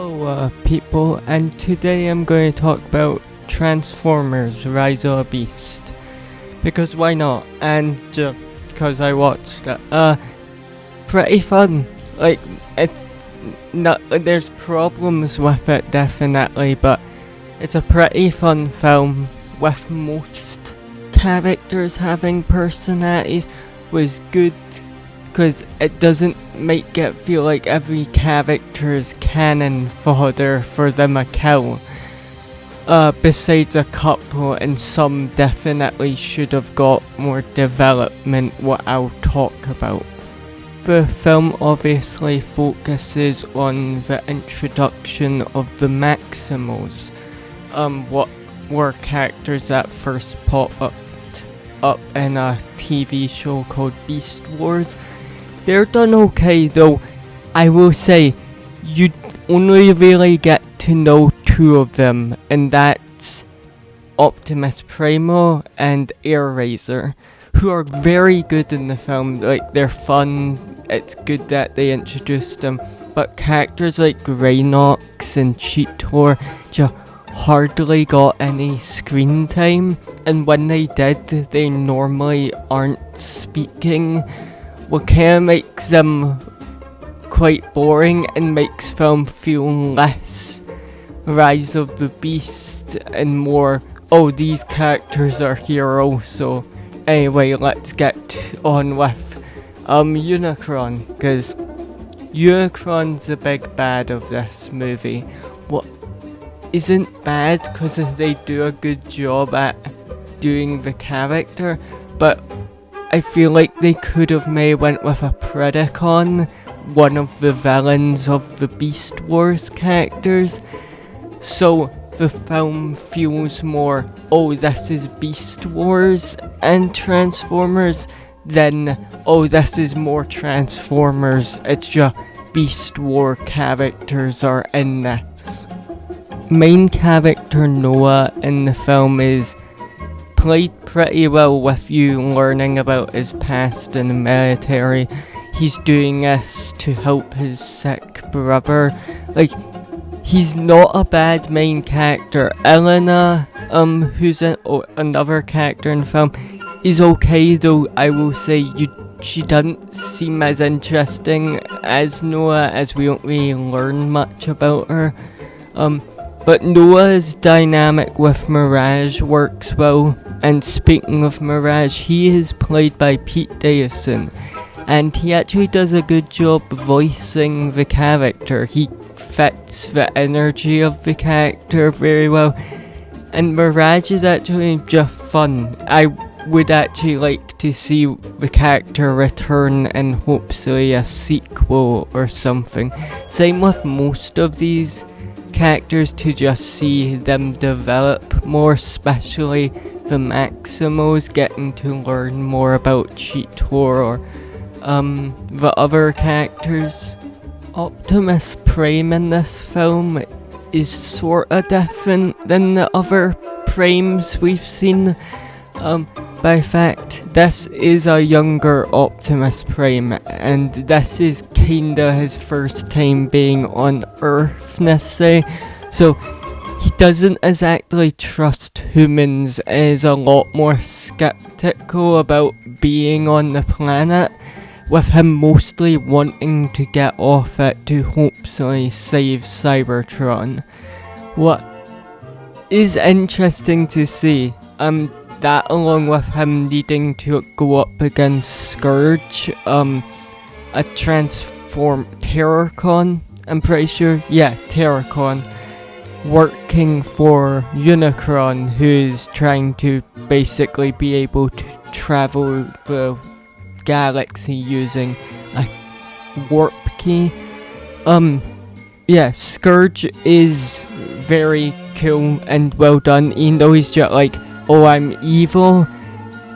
Hello people, and today I'm going to talk about Transformers Rise of a Beast. Because why not? And because I watched it. Pretty fun. Like, it's not, there's problems with it definitely, but it's a pretty fun film with most characters having personalities. Was good because it doesn't make it feel like every character's cannon fodder for them a kill. Besides a couple, and some definitely should have got more development, what I'll talk about. The film obviously focuses on the introduction of the Maximals, what were characters that first popped up in a TV show called Beast Wars. They're done okay though. I will say, you only really get to know two of them, and that's Optimus Primo and Air Razor, who are very good in the film. Like, they're fun, it's good that they introduced them, but characters like Rhinox and Cheetor just hardly got any screen time, and when they did, they normally aren't speaking, what kinda makes them quite boring and makes film feel less Rise of the Beast and more, oh, these characters are heroes. So anyway, let's get on with Unicron, because Unicron's the big bad of this movie. What isn't bad because they do a good job at doing the character, but I feel like they could have maybe went with a Predacon, one of the villains of the Beast Wars characters, so the film feels more, oh, this is Beast Wars and Transformers, then, oh, this is more Transformers, it's just Beast War characters are in this. Main character Noah in the film is played pretty well, with you learning about his past in the military. He's doing this to help his sick brother. Like, he's not a bad main character. Elena, who's another character in the film, is okay though. I will say she doesn't seem as interesting as Noah, as we don't really learn much about her. But Noah's dynamic with Mirage works well, and speaking of Mirage, he is played by Pete Davidson, and he actually does a good job voicing the character. He fits the energy of the character very well, and Mirage is actually just fun. I would actually like to see the character return in hopefully a sequel or something. Same with most of these characters, to just see them develop more, especially the Maximals, getting to learn more about Cheetor or the other characters. Optimus Prime in this film is sorta different than the other Primes we've seen. By fact, this is a younger Optimus Prime, and this is kinda his first time being on Earth, let's say. So he doesn't exactly trust humans, is a lot more skeptical about being on the planet, with him mostly wanting to get off it to hopefully save Cybertron. What is interesting to see, that along with him needing to go up against Scourge, a Terrorcon, I'm pretty sure, yeah, Terrorcon, working for Unicron, who's trying to basically be able to travel the galaxy using a warp key. Yeah, Scourge is very cool and well done, even though he's just like, oh, I'm evil.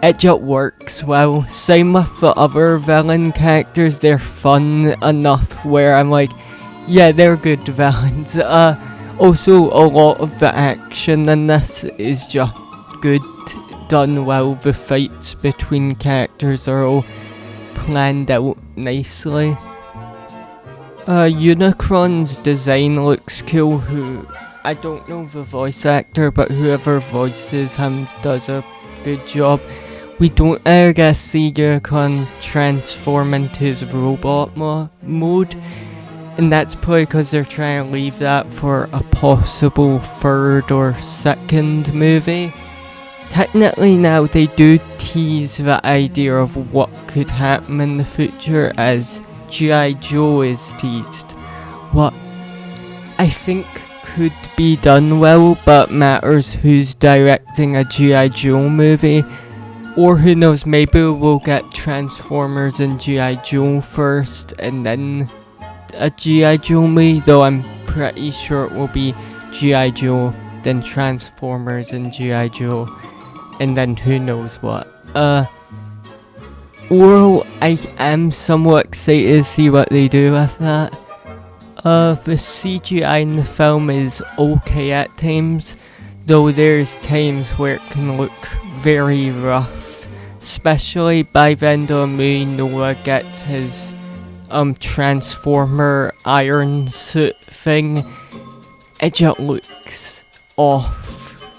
It just works well. Same with the other villain characters, they're fun enough where I'm like, yeah, they're good villains. Also, a lot of the action in this is just good, done well. The fights between characters are all planned out nicely. Unicron's design looks cool. I don't know the voice actor, but whoever voices him does a good job. We don't ever get to see Unicron transform into his robot mode, and that's probably because they're trying to leave that for a possible third or second movie. Technically now they do tease the idea of what could happen in the future, as G.I. Joe is teased. What I think could be done well, but matters who's directing a G.I. Joe movie. Or who knows, maybe we'll get Transformers and G.I. Joe first and then a G.I. Joe movie, though I'm pretty sure it will be G.I. Joe, then Transformers and G.I. Joe, and then who knows what. Well, I am somewhat excited to see what they do with that. The CGI in the film is okay at times, though there's times where it can look very rough, especially by the end of the movie. Noah gets his Transformer iron suit thing. It just looks off.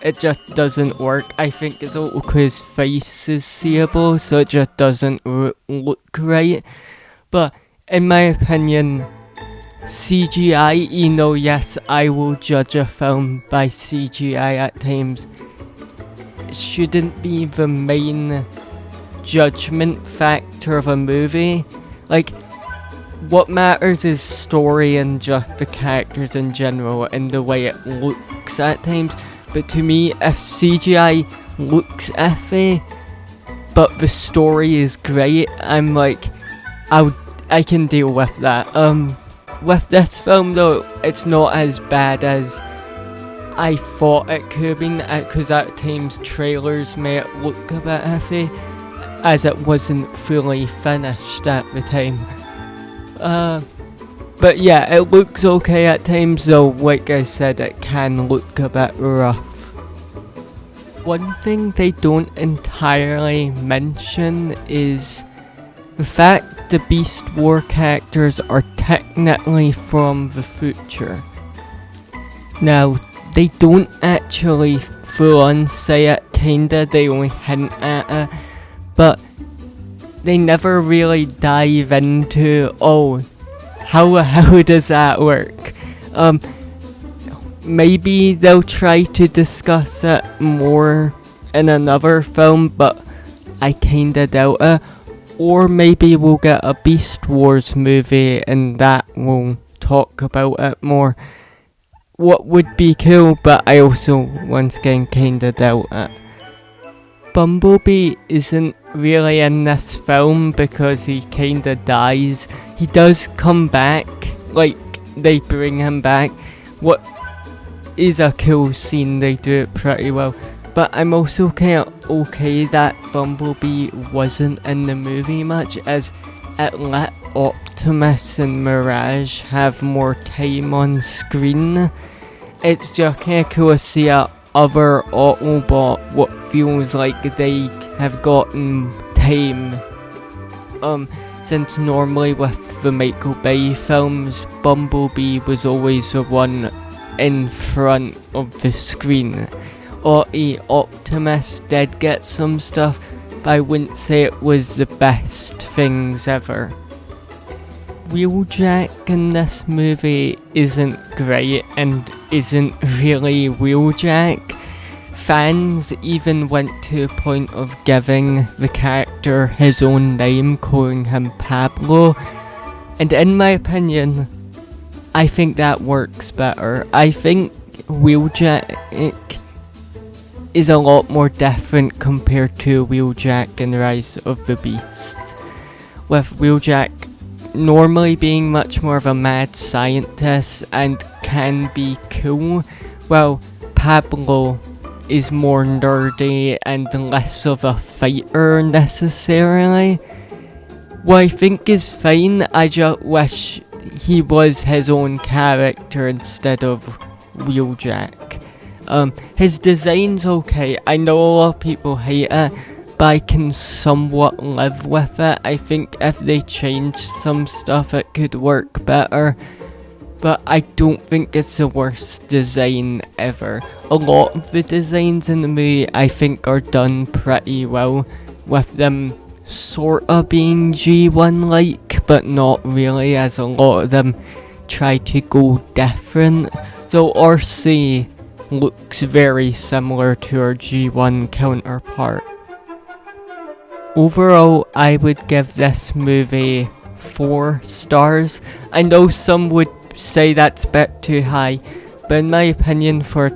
It just doesn't work. I think it's all because his face is seeable, so it just doesn't look right. But in my opinion, CGI, yes, I will judge a film by CGI at times, it shouldn't be the main judgment factor of a movie. Like, what matters is story and just the characters in general and the way it looks at times. But to me, if CGI looks iffy, but the story is great, I'm like, I can deal with that. With this film though, it's not as bad as I thought it could have been, because at times trailers made it look a bit iffy, as it wasn't fully finished at the time. But yeah, it looks okay at times, though like I said, it can look a bit rough. One thing they don't entirely mention is the fact the Beast War characters are technically from the future. Now, they don't actually full on say it, kinda, they only hint at it, but they never really dive into, how does that work? Maybe they'll try to discuss it more in another film, but I kinda doubt it. Or maybe we'll get a Beast Wars movie and that will talk about it more. What would be cool, but I also once again kinda doubt it. Bumblebee isn't really in this film because he kinda dies. He does come back, like they bring him back. What is a cool scene, they do it pretty well. But I'm also kinda okay that Bumblebee wasn't in the movie much, as it let Optimus and Mirage have more time on screen. It's just kinda cool to see a other Autobot what feels like they have gotten time. Since normally with the Michael Bay films, Bumblebee was always the one in front of the screen. Optimus did get some stuff, but I wouldn't say it was the best things ever. Wheeljack in this movie isn't great and isn't really Wheeljack. Fans even went to the point of giving the character his own name, calling him Pablo, and in my opinion, I think that works better. I think Wheeljack is a lot more different compared to Wheeljack in Rise of the Beast, with Wheeljack normally being much more of a mad scientist and can be cool, while Pablo is more nerdy and less of a fighter necessarily. What I think is fine, I just wish he was his own character instead of Wheeljack. His design's okay, I know a lot of people hate it, but I can somewhat live with it. I think if they changed some stuff it could work better, but I don't think it's the worst design ever. A lot of the designs in the movie I think are done pretty well, with them sorta being G1-like, but not really, as a lot of them try to go different. Though RC looks very similar to her G1 counterpart. Overall, I would give this movie 4 stars. I know some would say that's a bit too high, but in my opinion, for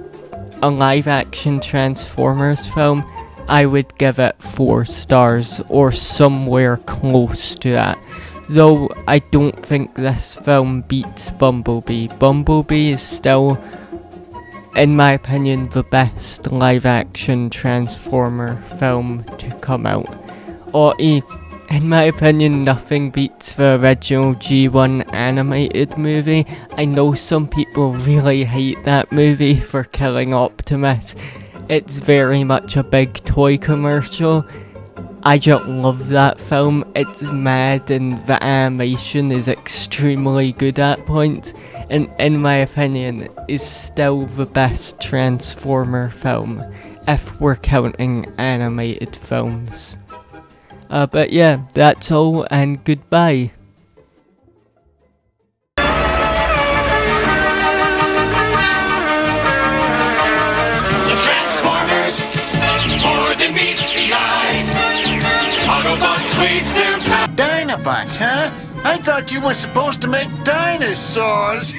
a live action Transformers film, I would give it 4 stars or somewhere close to that. Though I don't think this film beats Bumblebee. Bumblebee is still, in my opinion, the best live action Transformer film to come out. Or in my opinion, nothing beats the original G1 animated movie. I know some people really hate that movie for killing Optimus. It's very much a big toy commercial. I just love that film. It's mad and the animation is extremely good at points, and in my opinion is still the best Transformer film if we're counting animated films. But yeah, that's all and goodbye. The Transformers, more than meets the eye. Autobots wage their power. Dinobots, huh? I thought you were supposed to make dinosaurs.